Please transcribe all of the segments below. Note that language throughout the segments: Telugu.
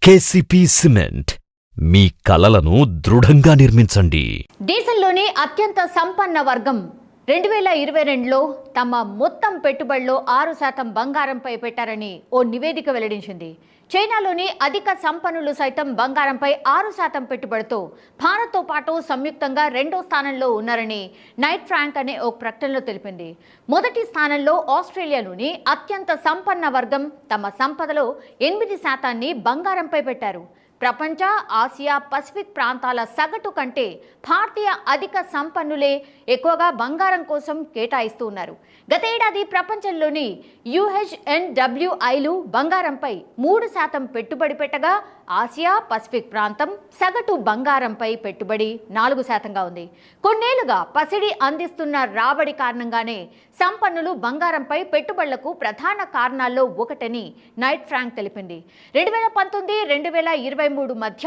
కేసీపీ సిమెంట్ మీ కలలను దృఢంగా నిర్మించండి. దేశంలోనే అత్యంత సంపన్న వర్గం 2022లో తమ మొత్తం పెట్టుబడిలో 6% బంగారంపై పెట్టారని ఓ నివేదిక వెల్లడించింది. చైనాలోని అధిక సంపన్నులు సైతం బంగారంపై 6% పెట్టుబడితో భారత్తో పాటు సంయుక్తంగా 2వ స్థానంలో ఉన్నారని నైట్ ఫ్రాంక్ అనే ఓ ప్రకటనలో తెలిపింది. మొదటి స్థానంలో ఆస్ట్రేలియాలోని అత్యంత సంపన్న వర్గం తమ సంపదలో 8% బంగారంపై పెట్టారు. ప్రపంచ, ఆసియా, పసిఫిక్ ప్రాంతాల సగటు కంటే భారతీయ అధిక సంపన్నులే ఎక్కువగా బంగారం కోసం కేటాయిస్తూ ఉన్నారు. గత ఏడాది ప్రపంచంలోని UHNWIలు బంగారంపై 3% పెట్టుబడి పెట్టగా ఆసియా, పసిఫిక్ ప్రాంతం సగటు బంగారంపై పెట్టుబడి 4%గా ఉంది. కొన్నేళ్లుగా పసిడి అందిస్తున్న రాబడి కారణంగానే సంపన్నులు బంగారంపై పెట్టుబడులకు ప్రధాన కారణాల్లో ఒకటని నైట్ ఫ్రాంక్ తెలిపింది. 2019-2023 మధ్య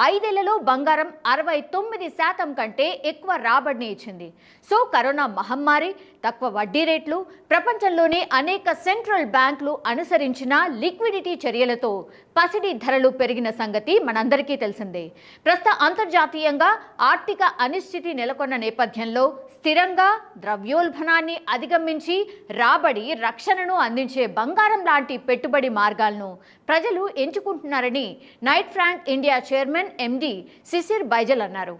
5 ఏళ్లలో బంగారం 69% కంటే ఎక్కువ రాబడిని ఇచ్చింది. సో కరోనా మహమ్మారి, తక్కువ వడ్డీ రేట్లు, ప్రపంచంలోని అనేక సెంట్రల్ బ్యాంకులు అనుసరించిన లిక్విడిటీ చర్యలతో పసిడి ధరలు పెరిగిన సంగతి మనందరికీ తెలిసిందే. ప్రస్తుత అంతర్జాతీయంగా ఆర్థిక అనిశ్చితి నెలకొన్న నేపథ్యంలో స్థిరంగా ద్రవ్యోల్బణాన్ని అధిగమించి రాబడి, రక్షణను అందించే బంగారం లాంటి పెట్టుబడి మార్గాలను ప్రజలు ఎంచుకుంటున్నారని Knight Frank India chairman MD Shishir Baijal అన్నారు.